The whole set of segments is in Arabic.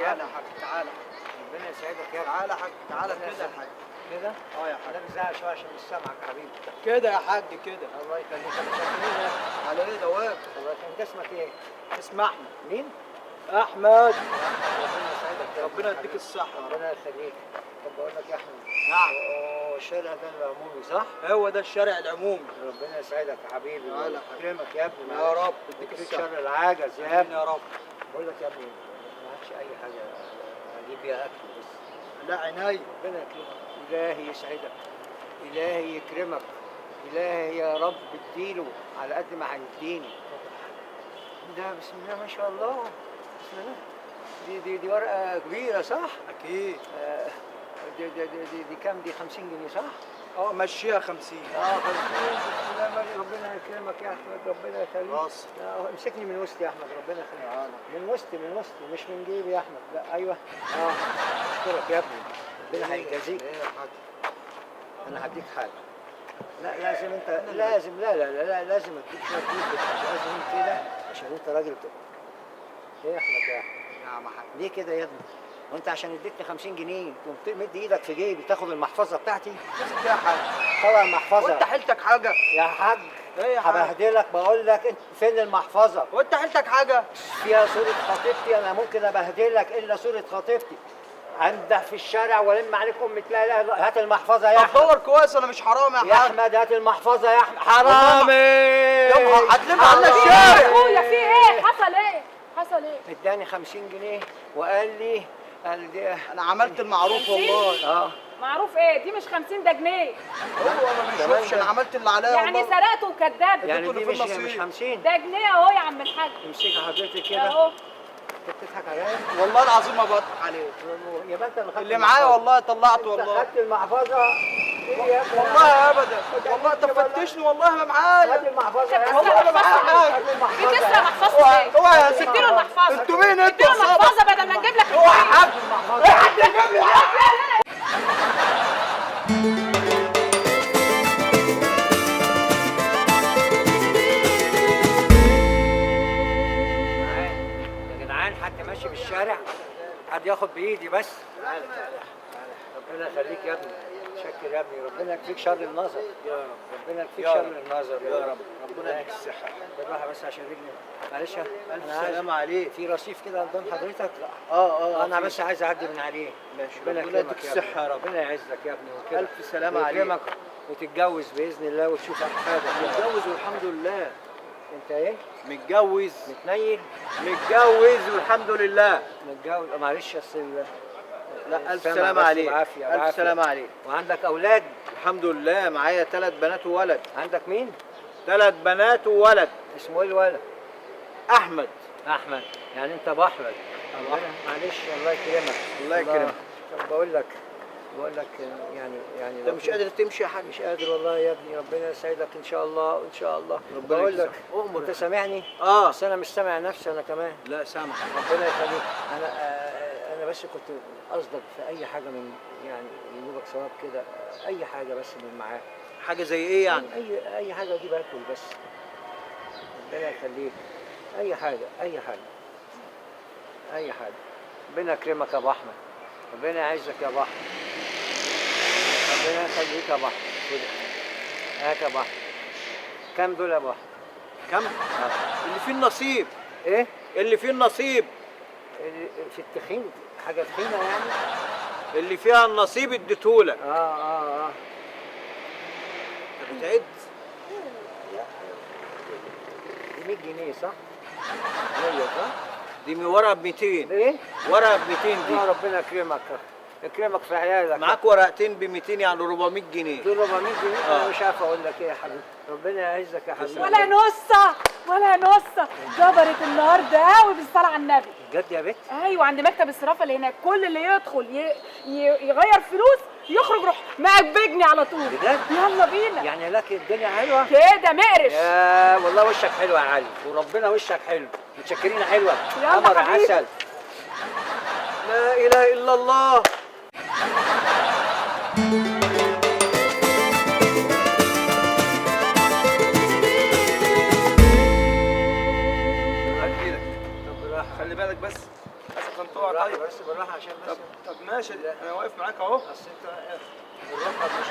تعالى يا حاج تعالى. ربنا يسعدك يا ابني. تعالى يا حاج تعالى كده يا حاج. كده؟ يا حاج. انا بزعل شويه عشان مش سامعك يا حبيبي. كده يا حاج كده. الله يخليك. انا شاكرين يا أخي. على ايه دواب؟ الله يخليك. انت اسمك ايه؟ اسمع احمد. مين؟ احمد. ربنا يسعدك يا ربنا أخي. يديك الصحه. ربنا يخليك. طب بقول لك يا احمد. نعم. الشارع ده العمومي صح؟ هو ده الشارع العمومي. ربنا يسعدك يا حبيبي. تعالى. يكرمك يا ابني. يا رب يديك يديك شر الصحه. العجز يا ابني. يا رب. بقول لك يا ابني ما عادش اي حاجه اجيب بيها اكل بس. لا عيني. ربنا يكرمك. الهي يسعدك. الهي يكرمك. الهي يا رب اديله على قد ما هيديني. ده بسم الله ما شاء الله. بسم الله. دي ورقه كبيره صح؟ اكيد. دي كام؟ دي 50 جنيه صح؟ مشيها 50. 50. بسم الله ربنا يكرمك يا احمد. ربنا يخليك. خلاص. امسكني من وسطي يا احمد. ربنا يخليك. تعالى. من وسطي مش من جيبي يا احمد. لا ايوه. اشكرك يا ابني. ربنا هيجازيك. ايه يا حاج؟ انا هديك حاجه. لا لازم انت لازم لا لازم اديك شويه فلوس. لازم كده عشان انت راجل ايه يا احمد يا احمد؟ نعم يا حاج. ليه كده يا ابني؟ وانت عشان اديتني 50 جنيه تقوم تمد ايدك في جيبي تاخد المحفظه بتاعتي؟ مسك يا حاج. طبعا المحفظه. وانت حيلتك حاجه؟ يا حاج ايه يا حاج؟ هبهدلك. بقول لك انت فين المحفظه؟ وانت حيلتك حاجه؟ فيها صوره خطيبتي. انا ممكن ابهدلك الا صوره خطيبتي. انده في الشارع والم عليك امك. لا اله الا هات المحفظه يا طب احمد. دور كويس انا مش حرام يا يا حاج. احمد هات المحفظه يا احمد. حرامي. يابا هتلم على الشارع. اخويا في ايه؟ حصل ايه؟ حصل ايه؟ اداني 50 جنيه وقال لي دي انا عملت المعروف والله. معروف ايه؟ دي مش 50 ده جنيه. هو ما بيشوفش انا عملت اللي عليا يعني والله. سرقته وكذاب. يعني اديته دي اللي في مش النصيب. 50. ده جنيه اهو يا عم الحاج. امسكها حضرتك كده. اهو. انت بتضحك عليا؟ والله العظيم ما بضحك عليك. يا بنت اللي خدت اللي معايا والله طلعته والله. خدت المحفظه. ايه يا ابني؟ والله ابدا. والله انت فتشني والله ما هات معايا. المحفظه يا والله ابني. أنا معاك. هات دي المحفظه. تسرق محفظته ايه؟ اوعى يا ستي. اديله المحفظه. انتوا مين انتوا؟ اديله المحفظه بدل ما نجيب لك اوعى يا حاج. المحفظه. ايه حد يجيب لي حاجه؟ يا جدعان حد ماشي في الشارع حد ياخد بايدي بس. ربنا يخليك يا ابني. شكر يا ابني. ربنا يكفيك شر النظر. يا رب. ربنا يكفيك يا شر رب. النظر يا رب. ربنا يديك الصحه. بالراحه بس عشان رجلي. معلش الف أنا عايز- سلامه عليك. في رصيف كده قدام حضرتك. انا انا بس عايز اعدي من عليه. ماشي. ربنا ربنا يكرمك يديك يا ابني. الصحه يا رب. ربنا يعزك يا ابني وكده. الف سلامه عليك. ويكرمك وتتجوز باذن الله وتشوف احفادك. متجوز والحمد لله. انت ايه؟ متجوز. متنيل؟ متجوز والحمد لله. متجوز. معلش اصل لا الف السمع سلامه بس عليك. بعافية، الف بعافية. سلامه عليك. وعندك اولاد؟ الحمد لله معايا 3 بنات وولد. عندك مين؟ 3 بنات وولد. اسمه ايه الولد؟ احمد. احمد. يعني انت بحرج. معلش الله يكرمك. الله يكرمك. طب بقول لك يعني انت مش قادر تمشي يا حاج؟ مش قادر والله يا ابني. ربنا يسعدك ان شاء الله ان شاء الله. ربنا بقول لك يجزاك. أؤمر انت يا سامعني؟ اه. بس انا مش سامع نفسي انا كمان. لا سامع. ربنا يخليك. انا بس كنت قصدك في اي حاجه من يعني يجيبك ثواب كده. اي حاجه بس من معاك. حاجه زي ايه يعني؟ اي حاجه اجيب اكل بس. ربنا يخليك. اي حاجه اي حاجه اي حاجه. ربنا يكرمك يا ابو احمد. ربنا يعزك يا ابو احمد. ربنا يخليك يا ابو احمد. كده هات يا ابو احمد. كام دول يا ابو احمد؟ كم؟ اللي فيه النصيب. ايه؟ اللي فيه النصيب. في التخين حاجه تخينه يعني؟ اللي فيها النصيب اديتهولك. اه انت بتعد؟ دي 100 جنيه صح؟ 100 صح؟ دي ورقه ب 200. ايه؟ ورقه ب 200 دي. يا ربنا يكرمك. يكرمك في عيالك. معاك ورقتين ب 200 يعني 400 جنيه. دول 400 جنيه. انا آه. مش عارف اقول لك ايه يا حبيبي. ربنا يعزك يا حبيبي. ولا نصه ولا نصه. جبرت النهارده قوي بالصلاه على النبي. بجد يا بت؟ ايوه عند مكتب الصرافه اللي هناك. كل اللي يدخل يغير فلوس يخرج روح معبجني على طول. بجد؟ يلا بينا. يعني لك الدنيا حلوه؟ كده مقرش. يا والله وشك حلو يا علي وربنا وشك حلو. متشكرين حلوه. يلا قمر حبيبي. عسل. لا اله الا الله. طب راح. خلي بالك بس. عشان تقع. بالراحة طيب بس بالراحة عشان بس. طب ماشي، انا واقف معاك اهو. اصل انت الركب مش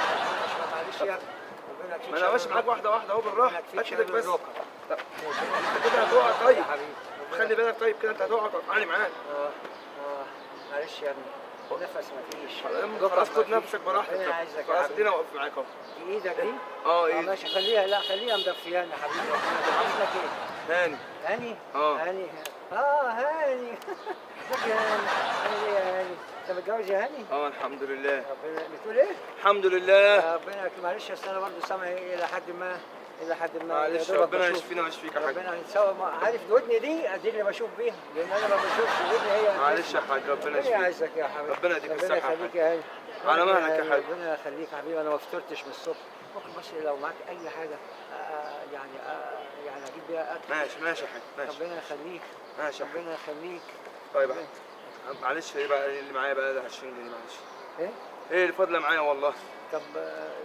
معلش يا ابني. ربنا يكفيك ما انا شر ماشي معاك الركب. واحده واحده اهو بالراحه. ربنا يكفيك هات شر ايدك بس. الركب. طب انت كده هتقع. طيب يا حبيبي. خلي بالك. طيب كده انت هتقع. تعالي معاك. معلش يا ابني. نفس مفيش. خلاص خد نفسك براحتك. ربنا يعزك يا خلاص حبيبي. ادينا واقف معاك اهو. دي ايدك دي؟ ايدي. ماشي خليها. لا خليها مدفياني يا حبيبي. ربنا اسمك ايه؟ هاني. هاني؟ اه. هاني. هاني. ازيك يا هاني؟ عامل ايه يا هاني؟ انت متجوز يا هاني؟ الحمد لله. ربنا بتقول ايه؟ الحمد لله. ربنا معلش اصل انا برضه سامع الى حد ما معلش يا دوبك ربنا بشوف. يشفينا ويشفيك يا حاج. ربنا يسوي. عارف ودني دي اللي بشوف بيها لان انا ما بشوفش ودني هي. معلش يا حاج ربنا ربنا يشفيك. يعزك يا حبيبي. ربنا يديك الصحة ربنا يا يخليك حاج. يا هاني. على مهلك يا حاج. ربنا يخليك يا حبيبي. انا ما فطرتش من الصبح. ممكن بس لو معاك اي حاجه يعني اجيب بيها اكل. ماشي يا حاج ماشي. ربنا يخليك. ماشي يا حاج. ربنا يخليك. طيب يا حاج. معلش ايه بقى اللي معايا بقى ده 20 جنيه معلش. ايه؟ ايه اللي فاضله معايا والله. طب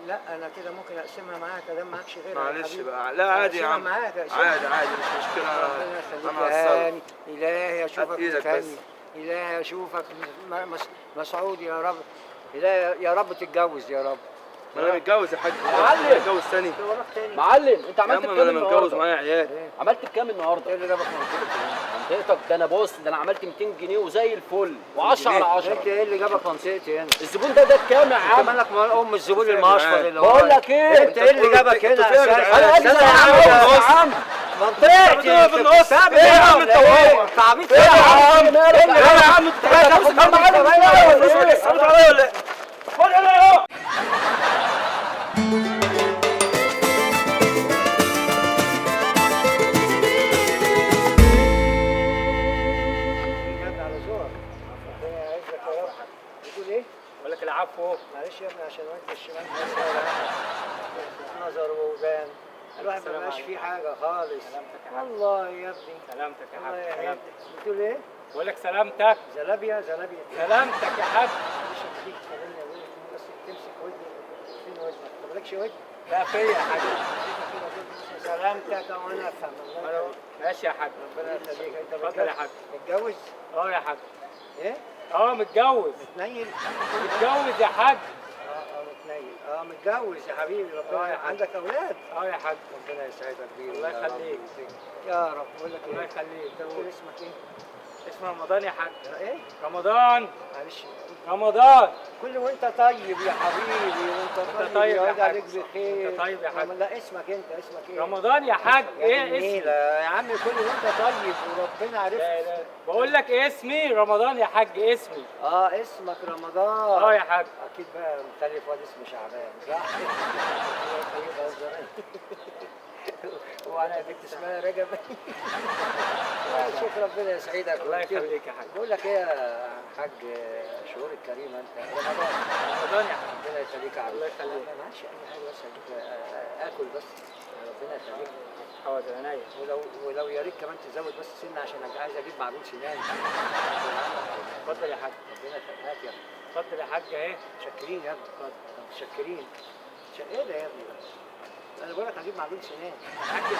لا انا كده ممكن اقسمها معاك ادام معكش غيرها يا معلش حبيبي. بقى. لا عادي يا عم. عادي مش مشكله. ربنا يخليك انا يا هتصرف. هاني. الهي اشوفك هات إيدك متهني. بس. الهي اشوفك مسعود يا رب. الهي يا رب تتجوز يا رب. ما انا متجوز يا حاج. معلم. متجوز ثاني. وراك تاني. معلم انت يا عملت عم بكام انا متجوز النهارده؟ معايا عيال. عملت بكام ايه النهارده؟ اللي جابك منطقتي؟ منطقتك ده انا بص، ده انا عملت 200 جنيه وزي الفل و10 على 10. انت ايه اللي جابك منطقتي هنا؟ الزبون ده بكام يا انت عم؟ مالك مال ام الزبون المعشفر اللي هو بقول لك ايه؟ انت ايه اللي جابك هنا انتوا فين يا اساسا؟ جدعان؟ انا قد استنى يا عم. منطقتي انت في النص. بتعمل ايه يا عم انت وهو؟ انت عبيط ايه يا عم مالك ايه يا عم انت هتاخد هتاخد معايا معايا الفلوس ولا ايه؟ الفلوس عليا ولا ايه؟ خد انا اهو. على زورك. ربنا يعزك يا رب. بتقول ايه؟ بقول لك العفو. معلش يا ابني عشان وانت الشمال بس نظر وودان. الواحد ما بقاش فيه حاجه خالص. والله يا ابني. سلامتك يا الله حاج. يهديك. بتقول ايه؟ بقول لك سلامتك. زلابيا. سلامتك يا حاج. معلش اديك خليني اقول لك بس تمسك ودني. فين ودنك؟ ما مالكش ودن؟ لا فيا يا حاج. سلامتك وانا افهم. الله يخليك. ماشي يا حاج. ربنا يخليك. انت اتفضل يا حاج. متجوز؟ اه يا حاج. ايه؟ متجوز. متنيل؟ متجوز يا حاج. متنيل. متجوز يا حبيبي. ربنا يا حاج. عندك اولاد؟ يا حاج. ربنا يسعدك بيه. الله يا رب يخليك. يا رب. بقول لك الله ايه؟ يخليك. انت بتقول اسمك ايه؟ اسمه رمضان يا حاج. ايه؟ رمضان. معلش رمضان. كل وانت طيب يا حبيبي. وانت طيب يا يعود حاج. عليك بخير. انت طيب يا حاج. لا اسمك اسمك ايه؟ رمضان يا حاج. يا ايه جميلة. اسمي؟ يا عم كل وانت طيب وربنا عارف. لا لا. بقول لك اسمي رمضان يا حاج. اسمي. اسمك رمضان. يا حاج. اكيد بقى مخلف واد اسمه شعبان صح؟ وانا بنت اسمها رجب. شوف ربنا يسعدك. الله يخليك يا حاج. بقول لك ايه يا حاج شهور الكريمه انت رمضان. رمضان يا حاج. ربنا يخليك يا عم. الله يخليك. ما معكش اي حاجه بس اجيب اكل بس. ربنا يخليك. حاضر عينيا. ولو يا ريت كمان تزود بس سنه عشان عايز اجيب معجون سنان. اتفضل يا حاج. ربنا يخليك. هات يا ابني. اتفضل يا حاج اهي. متشكرين يا ابني. متشكرين. ايه ده يا ابني؟ انا بقول لك هجيب معجون سنان. حاج يا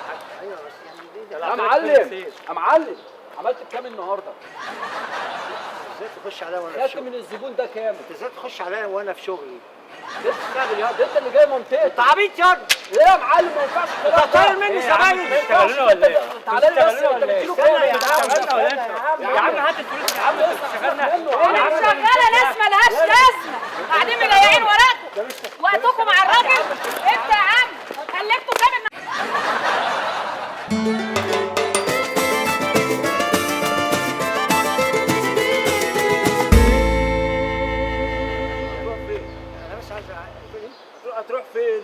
حاج. ايوه بس يعني ليه يا ده؟ معلم يا معلم عملت بكام النهارده؟ ازاي تخش عليا وانا في خدت شغلي؟ من الزبون ده كام؟ انت ازاي تخش عليا وانا في شغلي؟ ده تشتغل يا ده انت اللي جاي منطقتك. انت عبيط يا ابني. ايه يا معلم ما ينفعش كده. انت طاير مني زباين. بتشتغلونا ولا ايه؟ تعالى لي بس انت بتديله كام استنى يا يا عم. جدعان؟ اشتغلنا ولا انت؟ يا يا عم هات الفلوس يا عم. اشتغلنا. انا شغاله ناس ملهاش لازمه قاعدين مضيعين وراكم وقتكم مع الراجل. انت يا عم خليكوا كام انا بس عايز تقول ايه؟ هتروح فين؟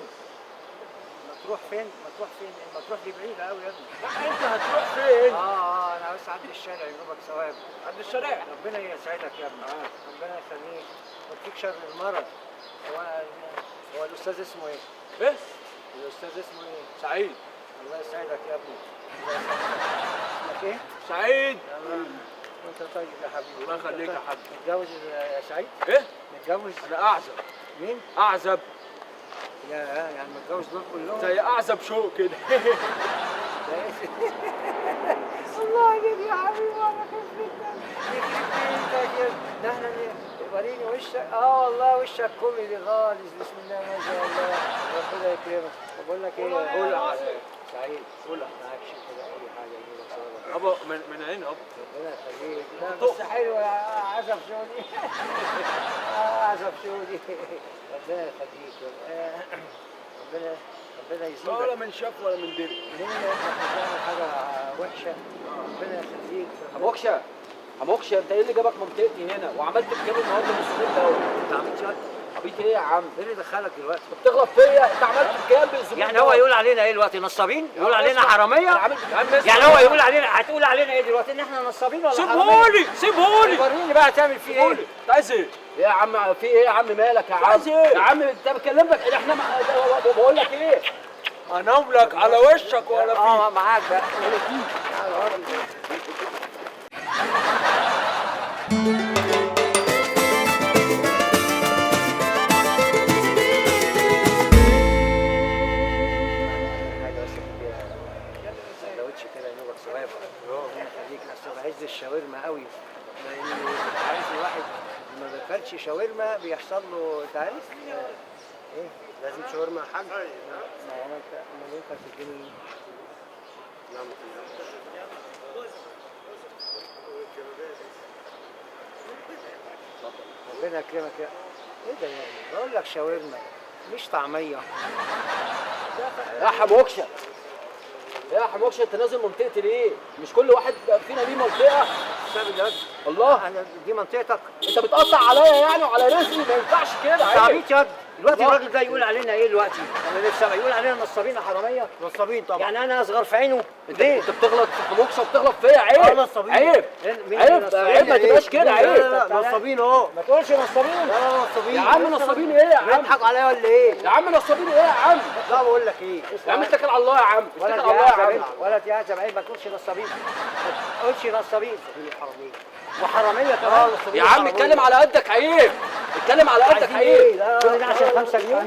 تروح فين؟ ما تروح فين؟ ما تروح دي بعيدة قوي يا ابني. لا انت هتروح فين؟ انا بس عندي الشارع يجيبك ثواب. عند الشارع. ربنا يسعدك يا ابني. ربنا يخليك ويكفيك شر المرض. هو الاستاذ اسمه ايه؟ ايه؟ الاستاذ اسمه ايه؟ سعيد. الله يسعدك يا ابني. الله يسعدك. اسمك ايه؟ سعيد. يلا. وانت طيب يا حبيبي. الله يخليك يا حاج. متجوز يا سعيد؟ ايه؟ متجوز؟ انا اعزب. مين؟ اعزب يعني متجوز دول كلهم؟ زي اعزب شوق كده. الله يجيب يا حبيبي وانا خفيف. وشك كوميدي خالص، بسم الله ما شاء الله، ربنا يكرمك. طب بقول لك ايه؟ قول يا عم. سعيد قول معكش كده اي حاجه يجيبك صوره. ابا من عين ابا. ربنا يخليك. لا بس حلو يا عزف سعودي. عزف سعودي. ربنا يخليك. ربنا يزيدك. ولا من شاف ولا من دري. ليه انك بتعمل حاجه وحشه؟ ربنا يخليك. حموكشه حموكشه، انت ايه اللي جابك منطقتي هنا وعملت بكام النهارده من الزبون دوت؟ انت عملت شويه؟ عبيط ايه يا عم؟ ايه اللي دخلك دلوقتي؟ بتغلط فيا، انت عملت بكام بالزبون يعني هو يقول علينا ايه دلوقتي؟ نصابين؟ يقول علينا حراميه؟ عامل يعني هو يقول علينا، هتقول علينا ايه دلوقتي؟ ان احنا نصابين ولا حراميه؟ سيبهولي وريني بقى تعمل فيه ايه؟ انت عايز ايه؟ ايه يا عم؟ في ايه يا عم؟ مالك يا عم؟ عايز ايه؟ يا عم انت بكلمك احنا بقول لك ايه؟ هنملك على وشك ولا فيه؟ معاك بقى. سندوتش كده ينوبك ثواب. ربنا يخليك. اصل بعز الشاورما قوي، لان عارف الواحد لما بياكلش شاورما بيحصل له، انت عارف ايه؟ لازم شاورما يا حاج. ما هو انت امال انت بتديني ربنا يكرمك. ايه ده يا ابني؟ بقول لك شاورما مش طعميه. يا حموكشه يا حموكشه، انت نازل منطقتي ليه؟ مش كل واحد فينا ليه منطقه؟ بسبب ده الله، انا دي منطقتك. انت بتقطع عليا يعني وعلى رزقي، ما ينفعش كده. عيب. عبيط يا ابني. دلوقتي الله. الراجل ده يقول علينا ايه دلوقتي؟ انا نفسي يقول علينا نصابين حراميه. نصابين طبعا. يعني انا اصغر في عينه؟ ليه؟ انت بتغلط في حموكشه وبتغلط فيا. عيب نصابين. عيب مين عيب نصابين؟ عيب، ما تبقاش كده. عيب. لا نصابين اهو. ما تقولش نصابين. لا نصابين يا عم نصابين ايه يا عم؟ بيضحك عليا ولا ايه؟ يا عم نصابين ايه يا عم؟ لا بقول لك ايه؟ يا عم اتكل على الله يا عم، اتكل ولا على الله يا عم. ولا تيأسف عيب، ما تقولش نصابين. ما تقولش نصابين. حراميه وحراميه كمان. يا عم اتكلم على قدك. عيب، اتكلم على قدك. عيب. كل ده عشان 5 جنيه؟